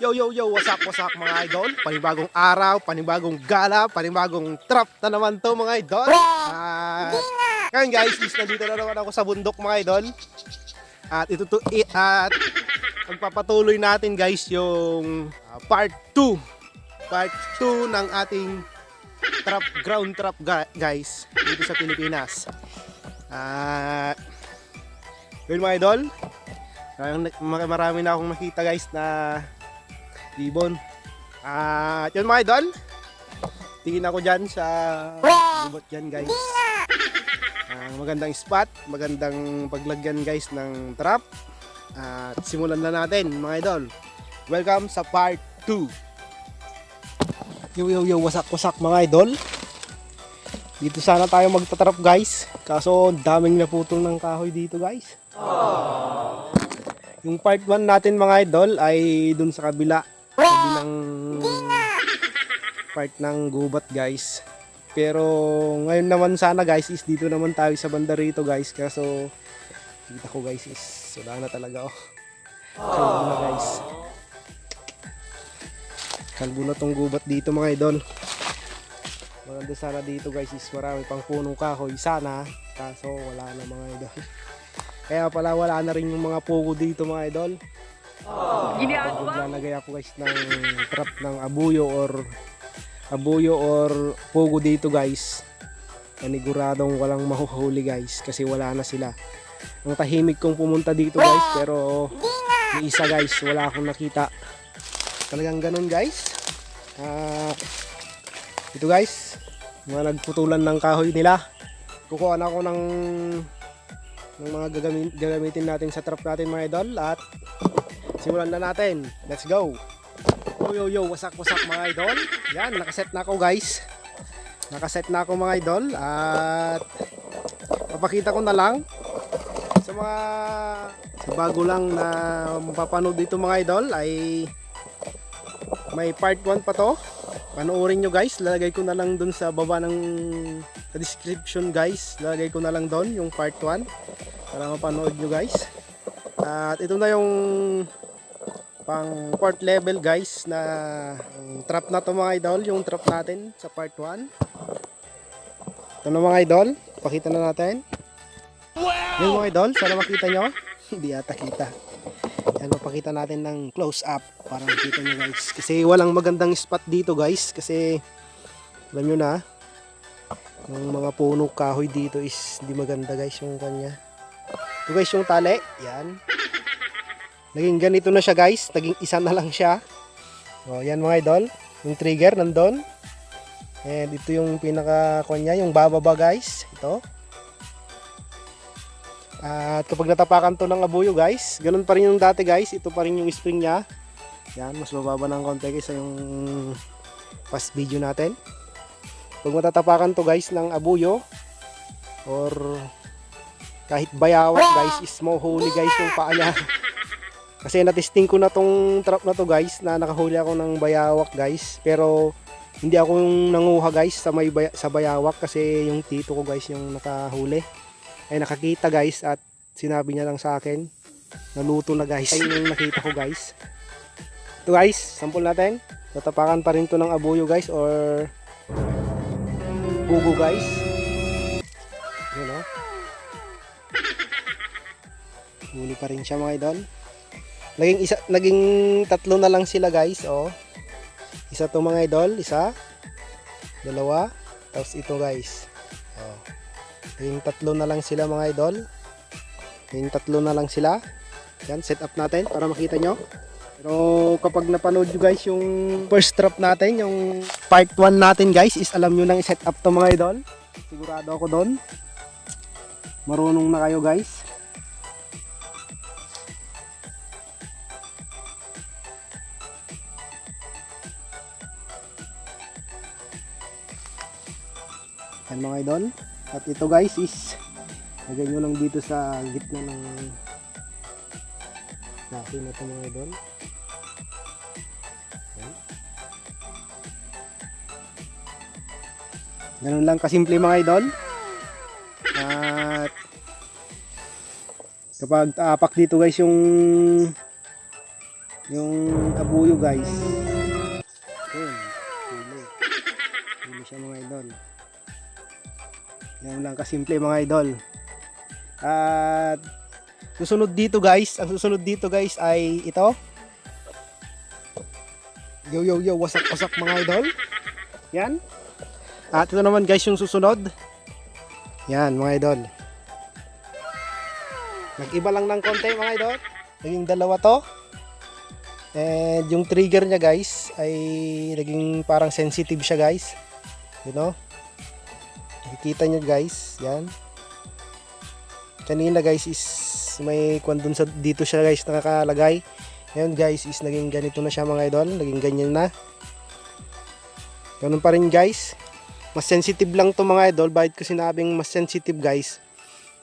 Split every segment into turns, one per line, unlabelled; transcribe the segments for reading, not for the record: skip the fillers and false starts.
Yo, yo, yo, wasak mga idol. Panibagong araw, panibagong gala, panibagong trap na naman to mga idol. Ngayon guys, nandito na naman ako sa bundok mga idol. At pagpapatuloy natin guys yung part 2. Part 2 ng ating ground trap guys dito sa Pilipinas. Yun mga idol. Marami na akong nakita guys na ibon. Yun mga idol. Tingin ako dyan sa gubat dyan guys. Magandang spot, magandang paglagyan guys ng trap. At simulan na natin mga idol. Welcome sa part 2. Yo yo yo, wasak mga idol. Dito sana tayo magtatrap guys. Kaso daming naputol ng kahoy dito guys. Yung part 1 natin mga idol ay dun sa kabilang part ng gubat guys. Pero ngayon naman sana guys is dito naman tayo sa banda rito guys. Kaso kita ko guys is wala na talaga kalbo na guys. Kalbo na tong gubat dito mga idol. Maganda sana dito guys is marami pang punong kahoy sana. Kaso wala na mga idol. Kaya pala wala na rin yung mga pugo dito mga idol. Maglalagay ako guys ng trap ng abuyo or pugo dito guys. Paniguradong walang mahuhuli guys kasi wala na sila. Ang tahimik kong pumunta dito guys pero may isa guys wala akong nakita. Talagang ganun guys. Ito guys, mga nagputulan ng kahoy nila. Kukuha na ako ng mga gagamitin natin sa trap natin mga idol at simulan na natin. Let's go. Yo yo yo, wasak mga idol. Yan, nakaset na ako guys. Nakaset na ako mga idol at papakita ko na lang sa mga bago lang na mapapanood dito mga idol ay may part 1 pa to. Panoorin nyo guys, lalagay ko na lang dun sa baba ng description guys. Lalagay ko na lang dun yung part 1 para mapanood nyo guys. At ito na yung pang part level guys na trap na to mga idol. Yung trap natin sa part 1. Ito na mga idol, pakita na natin. Yung mga idol, sana makita nyo. Hindi ata kita. Yan, mapakita natin ng close up para makita nyo guys. Kasi walang magandang spot dito guys. Kasi alam nyo na, yung mga puno kahoy dito is hindi maganda guys yung kanya. Ito guys yung tali. Yan. Naging ganito na siya guys. Naging isa na lang siya. O, yan mga idol. Yung trigger nandun. And ito yung pinaka kanya, yung bababa guys. Ito. At kapag natapakan to ng abuyo guys, ganun pa rin yung dati guys. Ito pa rin yung spring nya. Yan, mas mababa ng konti kaysa yung past video natin. Pag matatapakan to guys ng abuyo or kahit bayawak guys, is mahuhuli guys yung paa nya. Kasi natesting ko na tong trap na to guys, na nakahuli ako ng bayawak guys. Pero hindi ako yung nanguha guys sa bayawak kasi yung tito ko guys yung nakahuli. Ay nakakita guys at sinabi niya lang sa akin naluto na guys. Ay yung nakita ko guys. Ito guys, sample natin. Tatapakan pa rin to ng abuyo guys or pugo guys. Yun o. Huli pa rin siya mga idol. Naging tatlo na lang sila guys. O. Isa to mga idol. Isa. Dalawa. Tapos ito guys. O. Naging tatlo na lang sila mga idol. Naging tatlo na lang sila. Yan, set up natin para makita nyo. Pero kapag napanood nyo guys yung first trap natin, yung part 1 natin guys, is alam nyo nang set up to mga idol. Sigurado ako doon. Marunong na kayo guys. Yan mga idol. At ito guys is lagay nyo lang dito sa gitna ng natin na ito mga idol. Yan. Ganun lang kasimple mga idol. At kapag taapak dito guys yung yung abuyo guys. Yun, huli siya mga idol. Yan lang kasimple mga idol. At susunod dito guys, ang susunod dito guys ay ito. Yo yo yo, wasak wasak mga idol. Yan. At ito naman guys yung susunod. Yan mga idol. Nag-iba lang ng konti mga idol. Naging dalawa to. And yung trigger niya guys ay naging parang sensitive siya guys. You know? Nakikita nyo guys. Yan. Kanina guys is may kwan dun sa, dito siya guys nakakalagay. Ngayon guys is naging ganito na siya mga idol. Naging ganyan na. Ganun pa rin guys. Mas sensitive lang to mga idol. Bakit ko sinabing mas sensitive guys?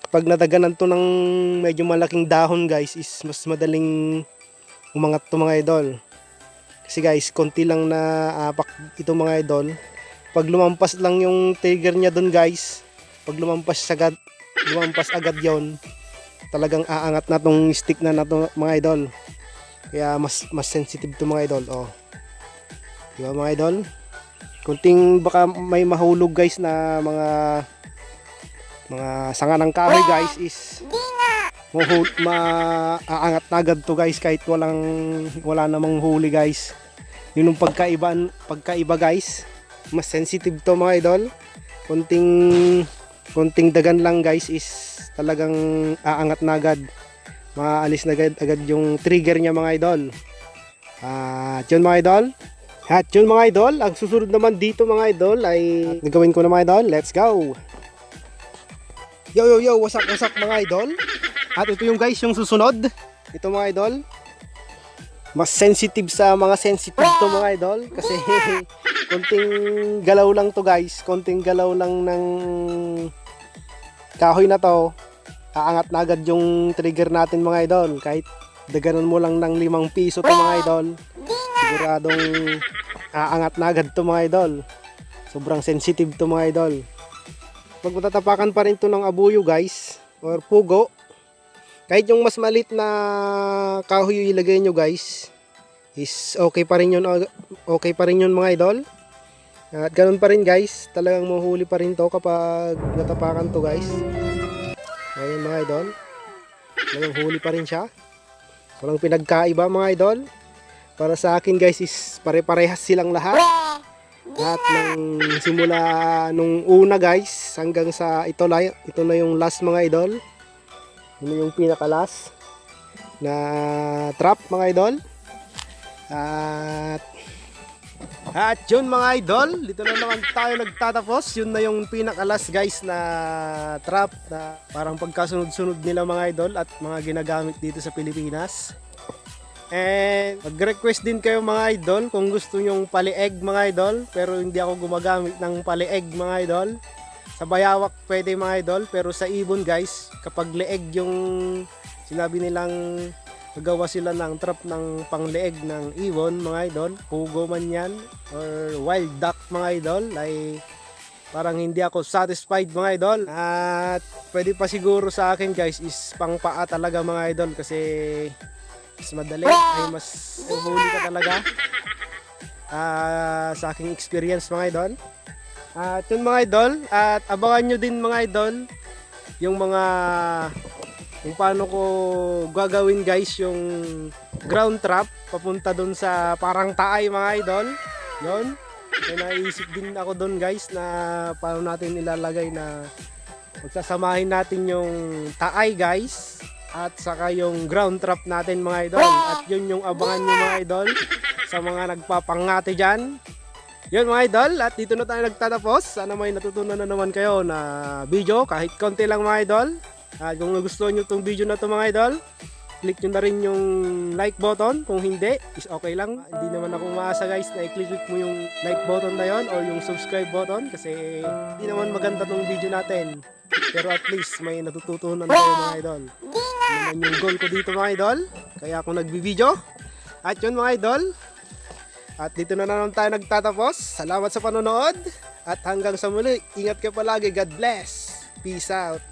Kapag nadaganan to ng medyo malaking dahon guys is mas madaling umangat to mga idol. Kasi guys, konti lang na apak ito mga idol. Pag lumampas lang yung trigger niya doon guys, pag lumampas agad yon, talagang aangat na tong stick na to mga idol. Kaya mas sensitive to mga idol. Oh. Diba mga idol? Kunting baka may mahulog guys na mga sanga ng kahoy guys is maaangat na agad to guys kahit wala namang huli guys. Yun yung pagkaiba guys. Mas sensitive to mga idol. Kunting dagan lang guys is talagang aangat na agad. Maalis na agad yung trigger niya mga idol. Yun mga idol. At yun mga idol, ang susunod naman dito mga idol ay gagawin ko na mga idol. Let's go. Yo yo yo, wasak wasak mga idol. At ito yung guys yung susunod. Ito mga idol. Mas sensitive sa mga sensitive to mga idol. Kasi konting galaw lang to guys. Konting galaw lang ng kahoy na to. Aangat na agad yung trigger natin mga idol. Kahit daganan mo lang ng 5 piso to mga idol. Siguradong aangat na agad to mga idol. Sobrang sensitive to mga idol. Pag matatapakan pa rin to ng abuyo guys. Or pugo. Kahit yung mas malit na kahoy yung ilagay nyo guys, is okay pa rin yun mga idol. At ganun pa rin guys, talagang mahuli pa rin to kapag natapakan to guys. Ayun mga idol, talagang huli pa rin siya. Walang pinagkaiba mga idol. Para sa akin guys is pare-parehas silang lahat. At nang simula nung una guys hanggang sa ito na yung last mga idol. Yun yung pinaka-last na trap mga idol. At yun mga idol, dito na naman tayo nagtatapos. Yun na yung pinaka-last guys na trap na parang pagkasunod-sunod nila mga idol at mga ginagamit dito sa Pilipinas. And mag-request din kayo mga idol kung gusto nyong pali-egg mga idol, pero hindi ako gumagamit ng pali-egg mga idol. Sa bayawak pwede mga idol, pero sa ibon guys, kapag leeg yung sinabi nilang magawa sila ng trap ng pangleeg ng ibon mga idol, pugo man yan or wild duck mga idol, ay parang hindi ako satisfied mga idol. At pwede pa siguro sa akin guys is pang paa talaga mga idol, kasi mas madali ay mas huli ka talaga sa aking experience mga idol. At yun mga idol, at abangan nyo din mga idol yung kung paano ko gagawin guys yung ground trap papunta dun sa parang taay mga idol. Yun, may naisip din ako dun guys na paano natin ilalagay na magsasamahin natin yung taay guys at saka yung ground trap natin mga idol. At yun yung abangan nyo mga idol sa mga nagpapangate dyan. Yun mga idol, at dito na tayo nagtatapos. Sana may natutunan na naman kayo na video, kahit konti lang mga idol. At kung nagustuhan nyo itong video na to mga idol, click nyo na rin yung like button. Kung hindi, is okay lang. Hindi naman ako umaasa guys na i-click mo yung like button na yon or yung subscribe button, kasi hindi naman maganda tong video natin. Pero at least may natututunan kayo mga idol. Yun naman yung goal ko dito mga idol, kaya ako nagbi-video. At yun mga idol, at dito na naman tayo nagtatapos. Salamat sa panonood. At hanggang sa muli, ingat kayo palagi. God bless. Peace out.